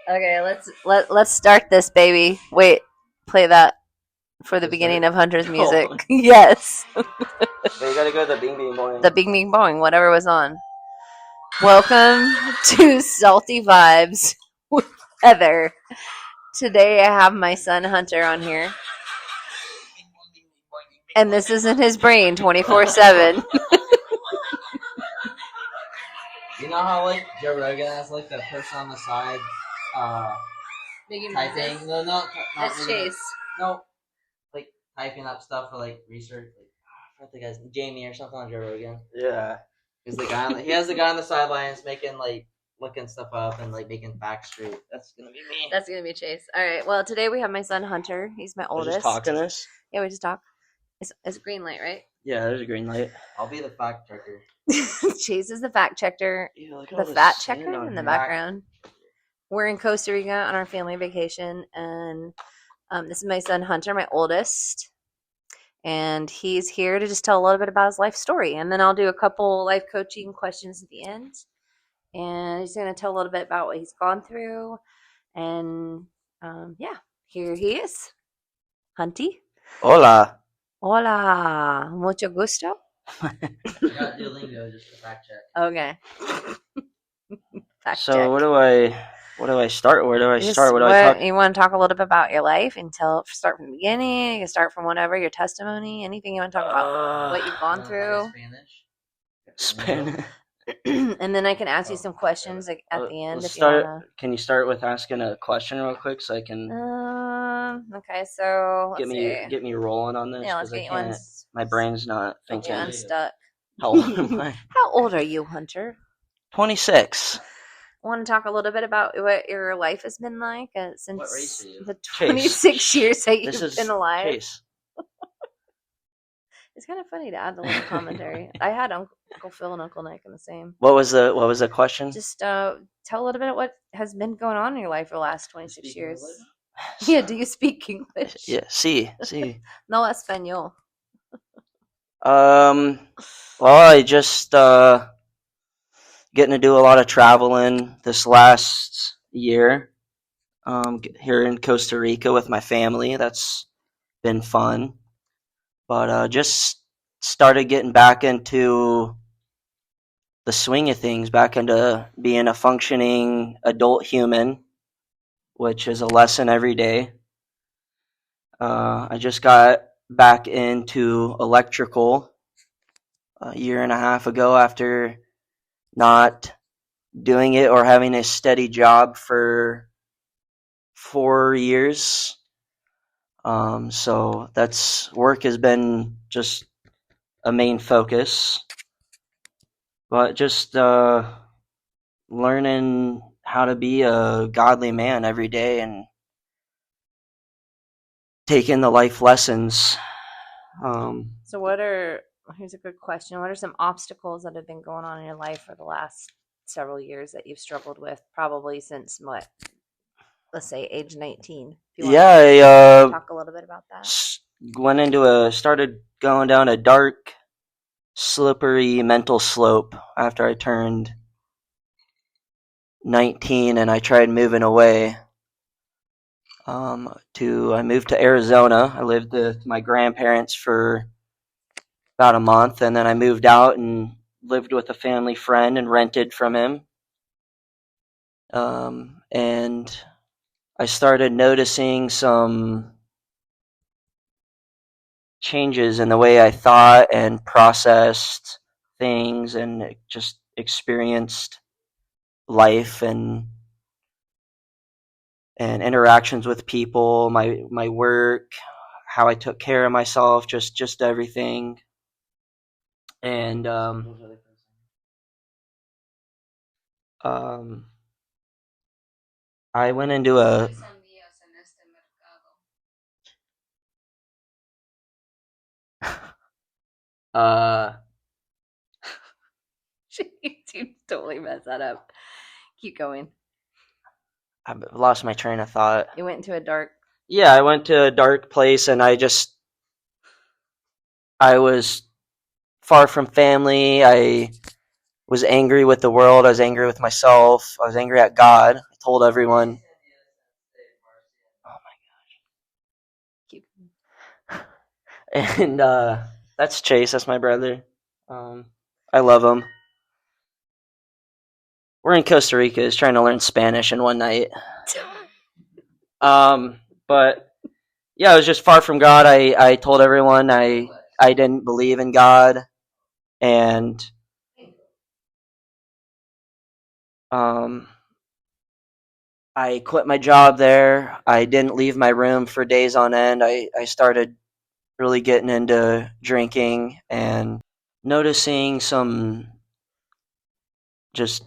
Okay, let's start this, baby. Wait, play that for the beginning of Hunter's music. Oh. Yes, But you gotta go to the Bing Bing Boing. the Bing Bing Boing, whatever was on. Welcome to Salty Vibes with Heather. Today I have my son Hunter on here, and this is in his brain 24/7. You know how like Joe Rogan has like the person on the side, typing? No, not That's Chase. No, like typing up stuff for like research. Like I forgot the guy's Jamie or something on Joe Rogan. Yeah, he's the guy. He has the guy on the sidelines making like looking stuff up and like making facts straight. That's gonna be me. That's gonna be Chase. All right. Well, today we have my son Hunter. He's my oldest. We're just talking this. Yeah, we just talk. It's a green light, right? Yeah, there's a green light. I'll be the fact checker. Chase is the fact checker, the fat checker in the background. We're in Costa Rica on our family vacation, and this is my son Hunter, my oldest, and he's here to just tell a little bit about his life story, and then I'll do a couple life coaching questions at the end, and he's going to tell a little bit about what he's gone through, and yeah, here he is, Hunty. Hola. Hola, mucho gusto. I got Duolingo just to fact check. Okay. Fact check. What do I start? Where do I start? What do I talk? You want to talk a little bit about your life and start from the beginning? You can start from whatever, your testimony, anything you want to talk about, what you've gone through. Spanish. And then I can ask you some questions at the end. Can you start with asking a question real quick so I can? Okay, so get me rolling on this. Yeah, let's get you on. My brain's not thinking. I'm stuck. How old am I? How old are you, Hunter? 26. I want to talk a little bit about what your life has been like since the 26 Chase. Years that you've been alive. Chase. It's kind of funny to add the little commentary. I had Uncle Phil and Uncle Nick in the same. What was the question? Just tell a little bit of what has been going on in your life for the last 26 years. Yeah, do you speak English? Yeah, sí. No español. Well, I just getting to do a lot of traveling this last year. Here in Costa Rica with my family. That's been fun. But just started getting back into the swing of things, back into being a functioning adult human, which is a lesson every day. I just got back into electrical a year and a half ago after not doing it or having a steady job for 4 years. So work has been just a main focus, but just learning how to be a godly man every day and taking the life lessons. So here's a good question. What are some obstacles that have been going on in your life for the last several years that you've struggled with, probably since what? Let's say age 19. I talk a little bit about that. Started going down a dark, slippery mental slope after I turned 19, and I tried moving away. I moved to Arizona. I lived with my grandparents for about a month, and then I moved out and lived with a family friend and rented from him. And I started noticing some changes in the way I thought and processed things and just experienced life and interactions with people, my work, how I took care of myself, just everything. And I went into a You totally messed that up. Keep going. I lost my train of thought. You went into a dark... Yeah, I went to a dark place, and I was far from family. I was angry with the world. I was angry with myself. I was angry at God. I told everyone And that's Chase. That's my brother. I love him. We're in Costa Rica. He's trying to learn Spanish in one night. But yeah, I was just far from God. I told everyone I didn't believe in God, and I quit my job there. I didn't leave my room for days on end. I started really getting into drinking and noticing some just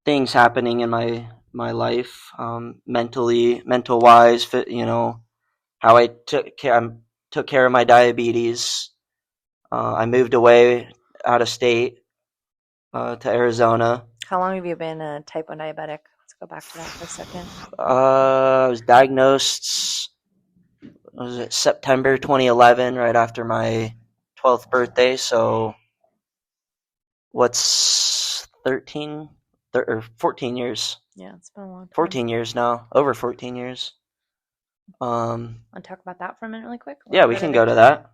things happening in my life, mental wise, how I took care of my diabetes. I moved away out of state to Arizona. How long have you been a type 1 diabetic? Let's go back to that for a second. I was diagnosed, was it September 2011, right after my 12th birthday. So what's 13 or 14 years? Yeah, it's been a long time. 14 years now, over 14 years. Want to talk about that for a minute really quick? Yeah, we can go to that.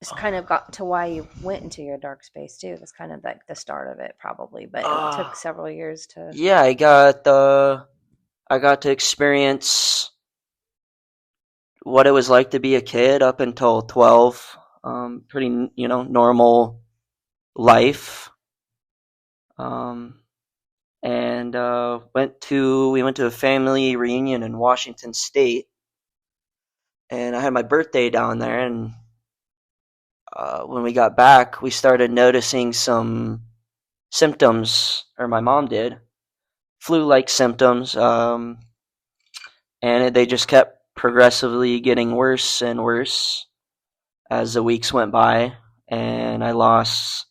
It's kind of got to why you went into your dark space too. That's kind of like the start of it, probably, but it took several years to. Yeah, I got to experience what it was like to be a kid up until 12. Pretty, normal life. And we went to a family reunion in Washington State, and I had my birthday down there. And when we got back, we started noticing some symptoms, or my mom did, flu-like symptoms, and they just kept progressively getting worse and worse as the weeks went by. And I was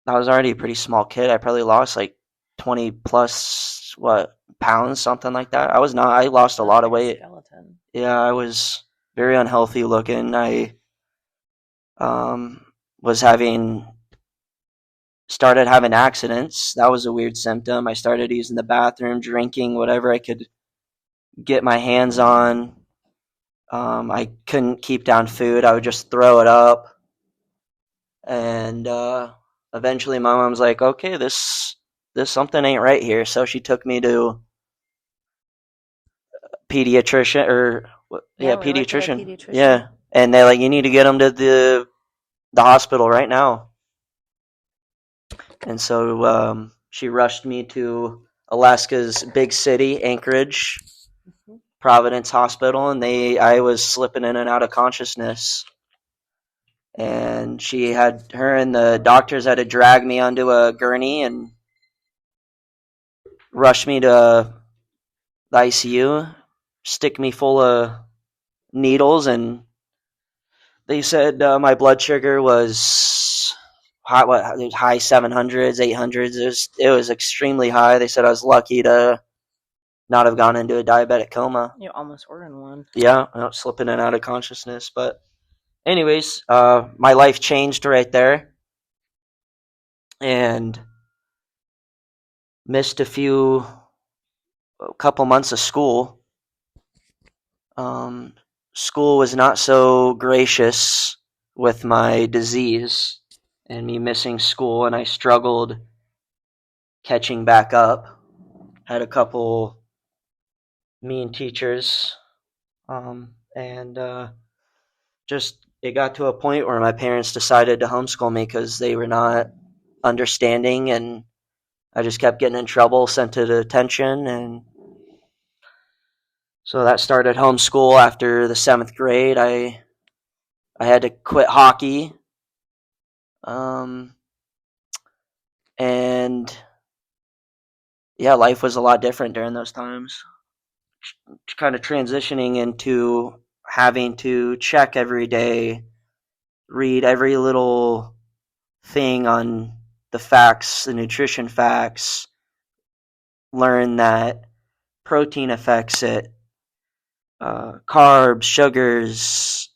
already a pretty small kid. I probably lost like 20 plus pounds, something like that. I lost a lot of weight. Skeleton. Yeah, I was very unhealthy looking. I was started having accidents. That was a weird symptom. I started using the bathroom, drinking whatever I could get my hands on. I couldn't keep down food. I would just throw it up. And eventually my mom's like, okay, this something ain't right here. So she took me to pediatrician, pediatrician. Yeah. And they're like, you need to get him to the hospital right now. And so she rushed me to Alaska's big city, Anchorage, Providence Hospital, and I was slipping in and out of consciousness. And her and the doctors had to drag me onto a gurney and rush me to the ICU, stick me full of needles, and they said my blood sugar was high 700s, 800s. It was extremely high. They said I was lucky to not have gone into a diabetic coma. You almost were in one. Yeah, slipping in and out of consciousness. But anyways, my life changed right there, and missed a couple months of school. School was not so gracious with my disease and me missing school, and I struggled catching back up. Had a couple mean teachers, and just it got to a point where my parents decided to homeschool me because they were not understanding, and I just kept getting in trouble, sent to detention, and so that started homeschool. After the 7th grade, I had to quit hockey, and yeah, life was a lot different during those times. Kind of transitioning into having to check every day, read every little thing on the facts, the nutrition facts, learn that protein affects it, carbs, sugars,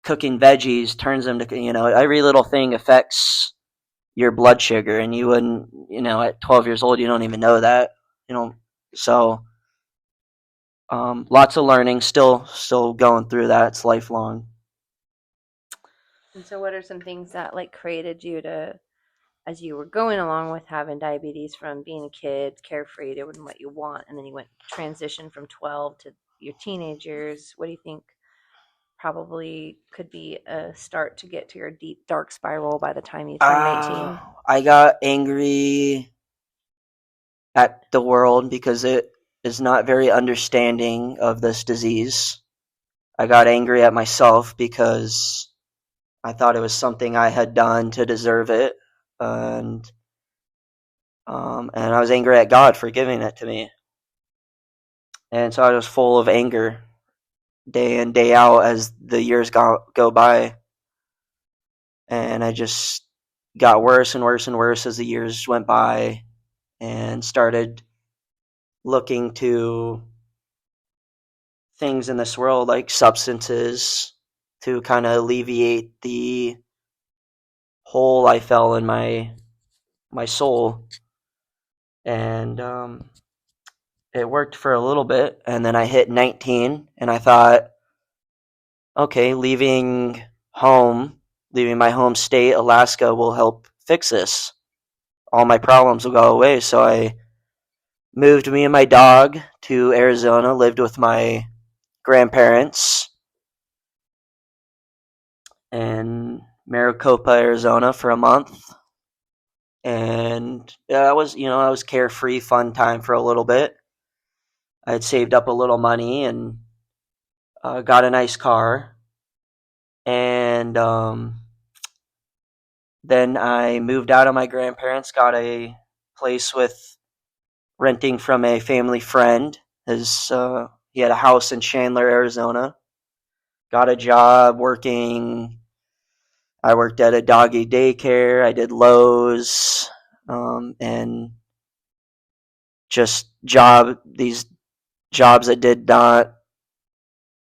cooking veggies turns them to, every little thing affects your blood sugar, and you wouldn't, at 12 years old, you don't even know that, so Lots of learning, still going through that. It's lifelong. And so, what are some things that like created you to, as you were going along with having diabetes, from being a kid, carefree, doing what you want, and then you went transition from 12 to your teenage years? What do you think probably could be a start to get to your deep dark spiral by the time you turn 18? I got angry at the world because it is not very understanding of this disease. I got angry at myself because I thought it was something I had done to deserve it, and I was angry at God for giving it to me. And so I was full of anger day in, day out as the years go by. And I just got worse and worse and worse as the years went by, and started looking to things in this world like substances to kind of alleviate the hole I fell in my soul. And it worked for a little bit, and then I hit 19, and I thought, okay, leaving my home state, Alaska, will help fix this. All my problems will go away. So I moved me and my dog to Arizona, lived with my grandparents in Maricopa, Arizona for a month. And I was carefree, fun time for a little bit. I had saved up a little money and got a nice car. And then I moved out of my grandparents, got a place with renting from a family friend. He had a house in Chandler, Arizona. Got a job working. I worked at a doggy daycare. I did Lowe's, and just these jobs that did not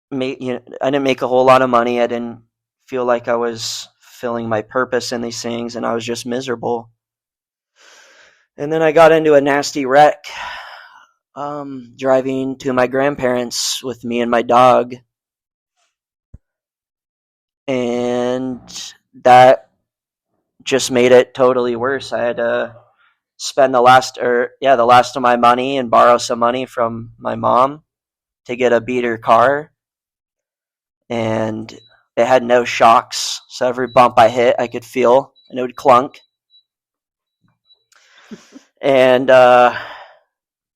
make. I didn't make a whole lot of money. I didn't feel like I was fulfilling my purpose in these things, and I was just miserable. And then I got into a nasty wreck, driving to my grandparents with me and my dog, and that just made it totally worse. I had to spend the last of my money and borrow some money from my mom to get a beater car, and it had no shocks, so every bump I hit I could feel, and it would clunk. And I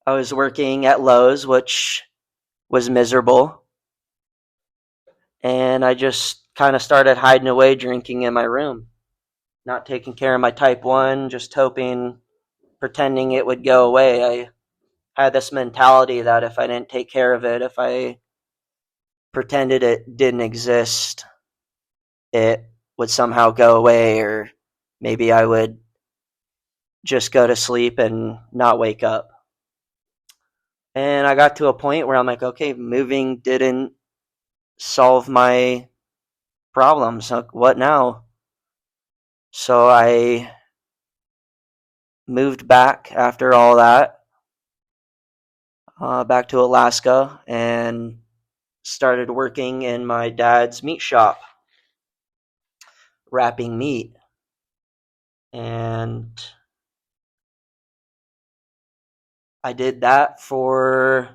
was working at Lowe's, which was miserable, and I just kind of started hiding away drinking in my room, not taking care of my type 1, just pretending it would go away. I had this mentality that if I didn't take care of it, if I pretended it didn't exist, it would somehow go away, or maybe I would just go to sleep and not wake up. And I got to a point where I'm like, okay, moving didn't solve my problems. What now? So I moved back after all that, back to Alaska, and started working in my dad's meat shop, wrapping meat. And I did that for,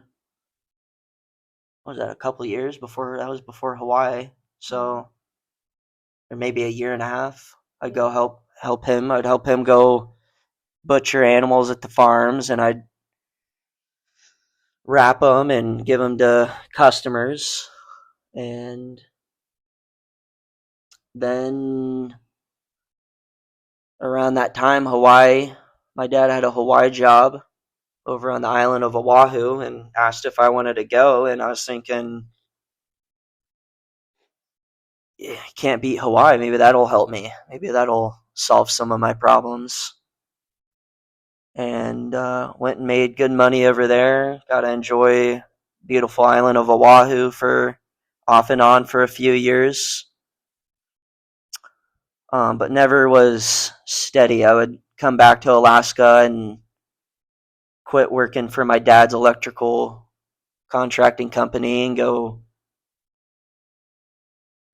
what was that, a couple of years before, that was before Hawaii. So, or maybe a year and a half. I'd go help him. I'd help him go butcher animals at the farms, and I'd wrap them and give them to customers. And then around that time, Hawaii, my dad had a Hawaii job over on the island of Oahu and asked if I wanted to go. And I was thinking, yeah, can't beat Hawaii. Maybe that'll help me. Maybe that'll solve some of my problems. And went and made good money over there. Got to enjoy beautiful island of Oahu for off and on for a few years. But never was steady. I would come back to Alaska and quit working for my dad's electrical contracting company and go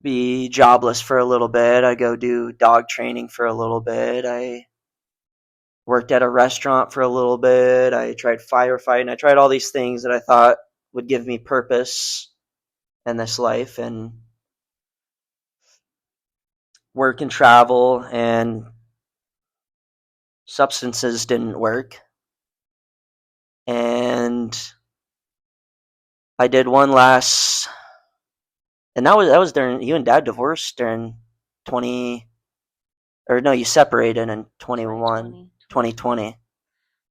be jobless for a little bit. I go do dog training for a little bit. I worked at a restaurant for a little bit. I tried firefighting. I tried all these things that I thought would give me purpose in this life, and work and travel, and substances didn't work. And I did one last, and that was during you and Dad divorced during 20, or no, you separated in 2020.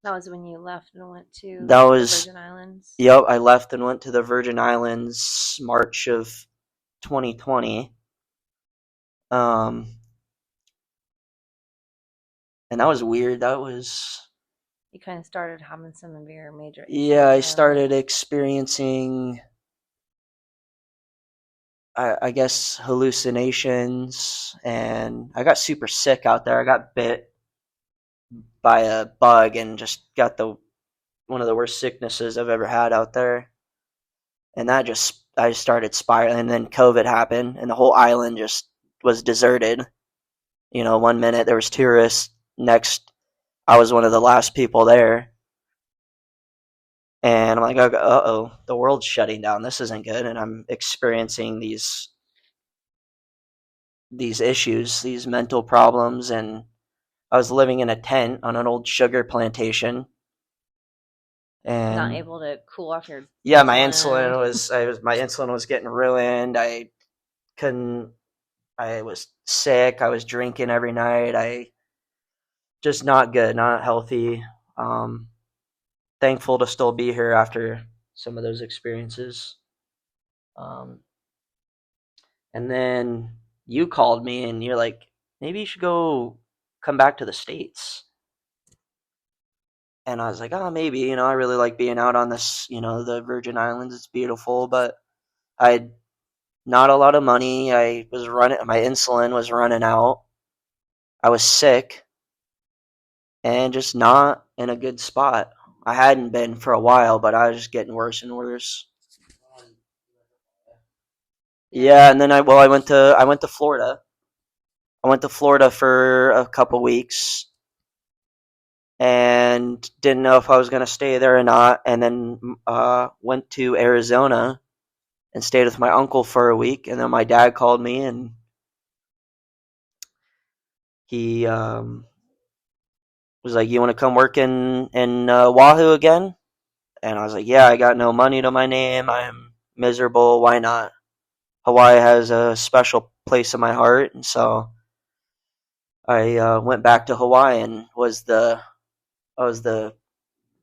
That was when you left and went to That the was Virgin Islands. Yep, I left and went to the Virgin Islands March of 2020. And that was weird. That was You kind of started having some of your major issues. Yeah, I started experiencing, I guess, hallucinations, and I got super sick out there. I got bit by a bug and just got one of the worst sicknesses I've ever had out there. And I started spiraling, and then COVID happened, and the whole island just was deserted. One minute there was tourists, next I was one of the last people there. And I'm like, uh-oh, the world's shutting down. This isn't good. And I'm experiencing these issues, these mental problems. And I was living in a tent on an old sugar plantation. And not able to cool off your my insulin was getting ruined. I was sick. I was drinking every night. Just not good, not healthy. Thankful to still be here after some of those experiences. And then you called me and you're like, maybe you should come back to the States. And I was like, oh, maybe, I really like being out on this, the Virgin Islands. It's beautiful, but I had not a lot of money. My insulin was running out. I was sick and just not in a good spot. I hadn't been for a while, but I was just getting worse and worse. Yeah, and then I went to Florida. I went to Florida for a couple weeks and didn't know if I was going to stay there or not. And then went to Arizona and stayed with my uncle for a week. And then my dad called me and he was like, "You want to come work in Oahu again?" And I was like, "Yeah, I got no money to my name. I'm miserable. Why not?" Hawaii has a special place in my heart, and so I went back to Hawaii and I was the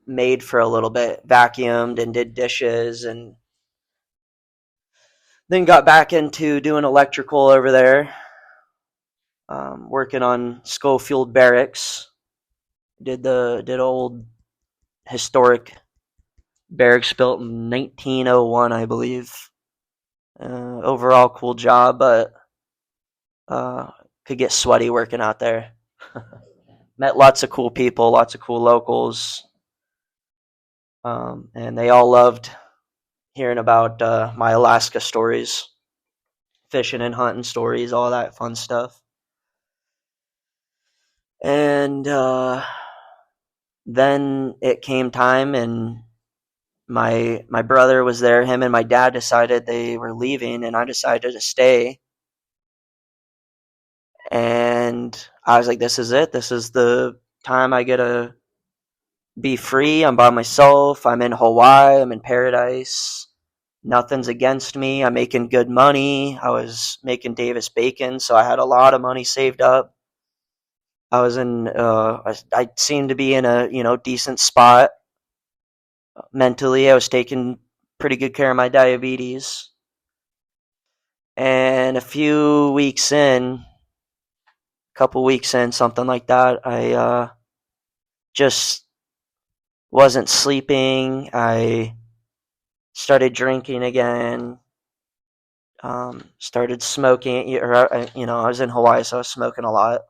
maid for a little bit, vacuumed and did dishes, and then got back into doing electrical over there, working on Schofield Barracks. Did old historic barracks built in 1901, I believe. Overall, cool job, but could get sweaty working out there. Met lots of cool people, lots of cool locals, and they all loved hearing about my Alaska stories, fishing and hunting stories, all that fun stuff. And then it came time, and my brother was there. Him and my dad decided they were leaving, and I decided to stay. And I was like, this is it. This is the time I get to be free. I'm by myself. I'm in Hawaii. I'm in paradise. Nothing's against me. I'm making good money. I was making Davis bacon, so I had a lot of money saved up. I seemed to be in a, decent spot. Mentally, I was taking pretty good care of my diabetes. And a couple weeks in, something like that, I just wasn't sleeping. I started drinking again. Started smoking. I was in Hawaii, so I was smoking a lot,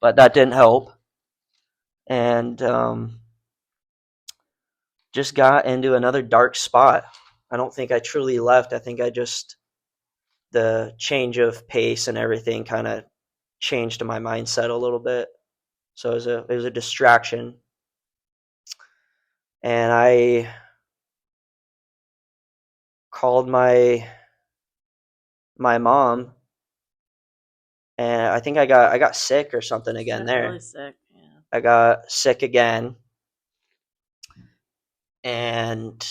but that didn't help. And just got into another dark spot. I don't think I truly left. I think the change of pace and everything kind of changed my mindset a little bit. So it was a distraction. And I called my mom, and I think I got sick or something again there. Really sick. Yeah. I got sick again, and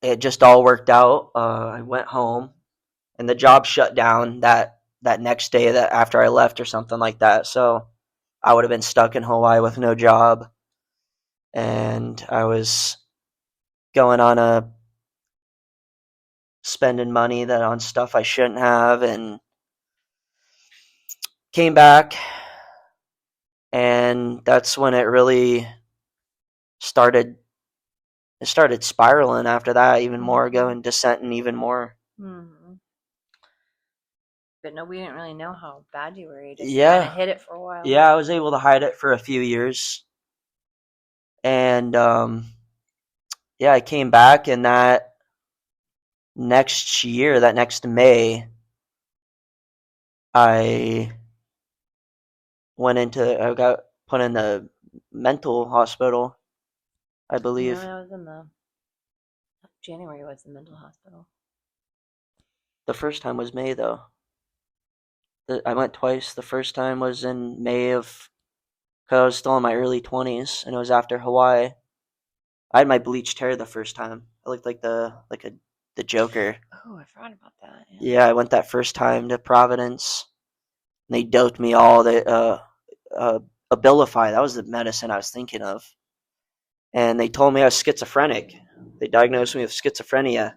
it just all worked out. I went home, and the job shut down that next day, that after I left or something like that. So I would have been stuck in Hawaii with no job, and I was going on a spending money that on stuff I shouldn't have, and came back, and that's when it really started. It started spiraling after that, even more, going descending even more. Mm-hmm. But no, we didn't really know how bad you were. You just Yeah. kind of hid it for a while. Yeah, I was able to hide it for a few years, and yeah, I came back, and that next year, that next May, I I got put in the mental hospital, I believe. No, I was in the January. Was the mental hospital. The first time was May, though. I went twice. The first time was in May of, because I was still in my early 20s, and it was after Hawaii. I had my bleached hair the first time. I looked like the Joker. Oh, I forgot about that. Yeah, I went that first time to Providence. And they doped me all. Abilify. That was the medicine I was thinking of. And they told me I was schizophrenic. They diagnosed me with schizophrenia.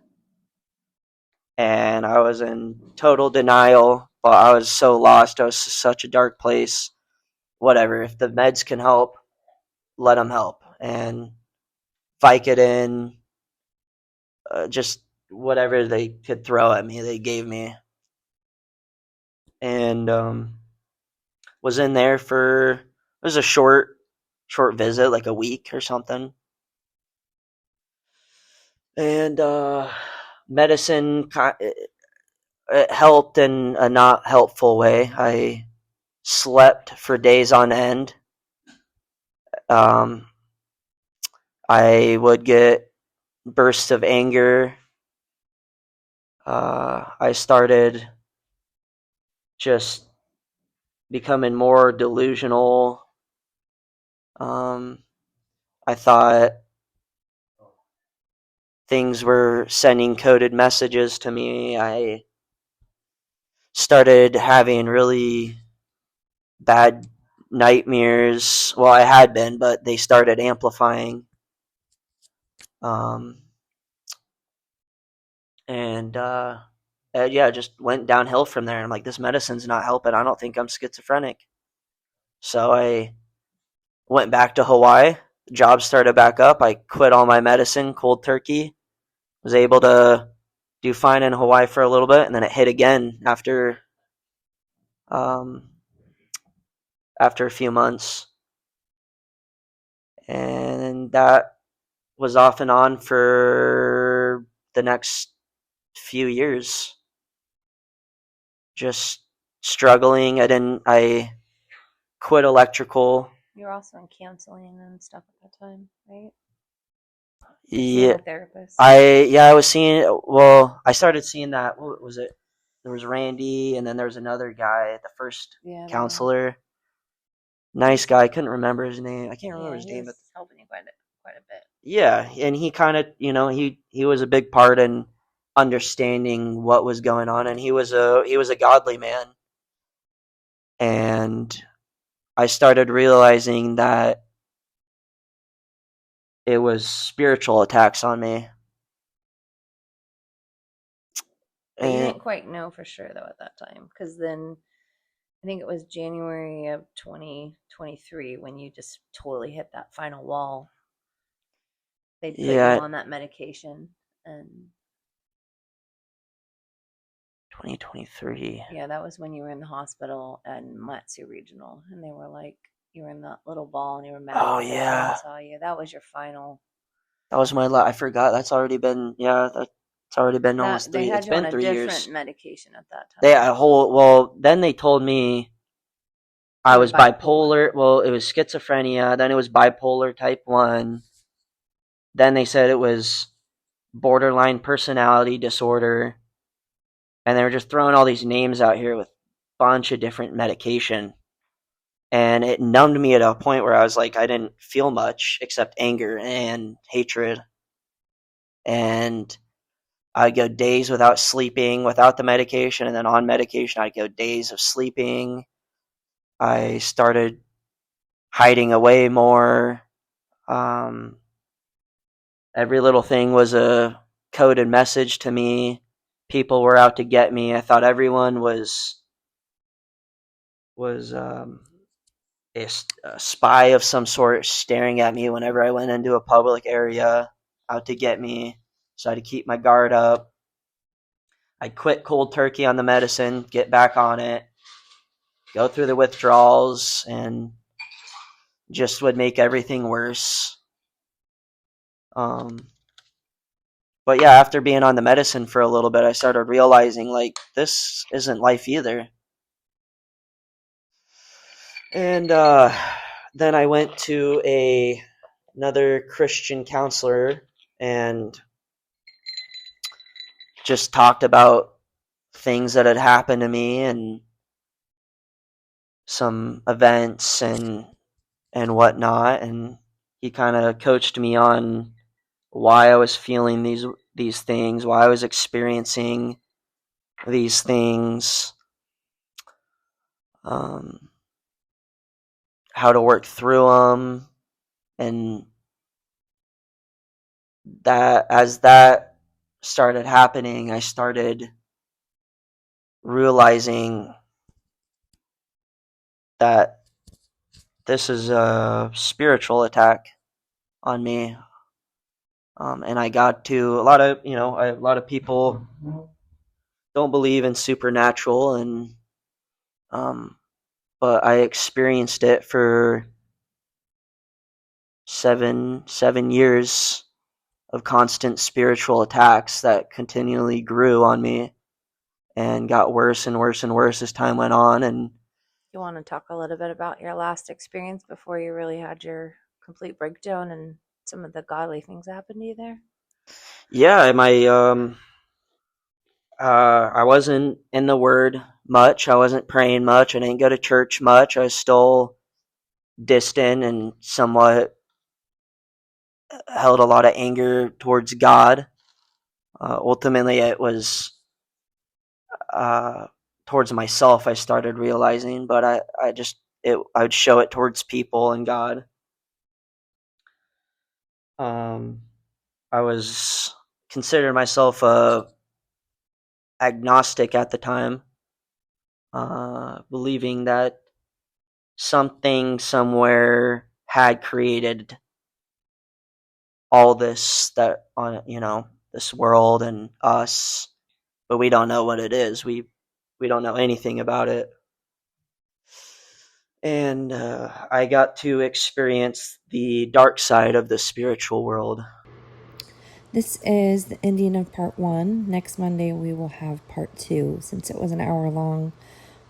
And I was in total denial, but I was so lost. I was such a dark place. Whatever. If the meds can help, let them help. And Vicodin, just whatever they could throw at me, they gave me. And was in there for, it was a short visit, like a week or something. And medicine, it helped in a not helpful way. I slept for days on end. Um, I would get bursts of anger. I started just becoming more delusional. I thought things were sending coded messages to me. I started having really bad nightmares. Well, I had been, but they started amplifying. And yeah, it just went downhill from there. I'm like, this medicine's not helping. I don't think I'm schizophrenic. So I went back to Hawaii. The job started back up. I quit all my medicine, cold turkey. Was able to do fine in Hawaii for a little bit, and then it hit again um, after a few months. And that was off and on for the next few years. Just struggling. I quit electrical. You were also in counseling and stuff at that time, right? Yeah. Therapist. I was seeing, well, I started seeing that, what was it? There was Randy, and then there was another guy, the first counselor. Nice guy. I couldn't remember his name. I can't remember his name, but helping you quite a bit. Yeah, and he kind of, he was a big part in understanding what was going on, and he was a godly man. And I started realizing that it was spiritual attacks on me. But you didn't quite know for sure though at that time, because then I think it was January of 2023 when you just totally hit that final wall. They put you on that medication, and 2023. Yeah, that was when you were in the hospital at Matsu Regional, and they were like, you were in that little ball, and you were mad. Oh yeah. I saw you. That was your final. That was I forgot. That's already been, that's already been almost They 3. had It's you on been a 3 different years. medication at that They time. then they told me I was bipolar. Well, it was schizophrenia. Then it was bipolar type 1. Then they said it was borderline personality disorder. And they were just throwing all these names out here with a bunch of different medication. And it numbed me at a point where I was like, I didn't feel much except anger and hatred. And I'd go days without sleeping, without the medication, and then on medication, I'd go days of sleeping. I started hiding away more. Um, every little thing was a coded message to me. People were out to get me. I thought everyone was a spy of some sort staring at me whenever I went into a public area, out to get me. So I had to keep my guard up. I'd quit cold turkey on the medicine, get back on it, go through the withdrawals, and just would make everything worse. Um, but yeah, after being on the medicine for a little bit, I started realizing like this isn't life either. And then I went to another Christian counselor and just talked about things that had happened to me and some events and whatnot, and he kind of coached me on why I was feeling these things, why I was experiencing these things, um, how to work through them, and that as that started happening, I started realizing that this is a spiritual attack on me. And I got to a lot of people don't believe in supernatural, and but I experienced it for 7 years of constant spiritual attacks that continually grew on me and got worse and worse and worse as time went on. And You want to talk a little bit about your last experience before you really had your complete breakdown and some of the godly things that happened to you there? yeah, I wasn't in the Word much. I wasn't praying much. I didn't go to church much. I was still distant and somewhat held a lot of anger towards God. Ultimately, it was uh, towards myself. I started realizing, but I would show it towards people and God. Um, I was considered myself a agnostic at the time, believing that something somewhere had created all this that on this world and us, but we don't know what it is. We don't know anything about it. And I got to experience the dark side of the spiritual world. This is the ending of part 1. Next Monday we will have part 2 since it was an hour-long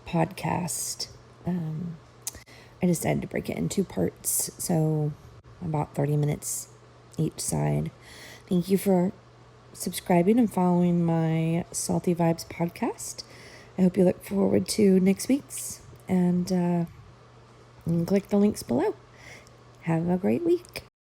podcast. I decided to break it in 2 parts, so about 30 minutes each side. Thank you for subscribing and following my Salty Vibes podcast. I hope you look forward to next week's, and you can click the links below. Have a great week.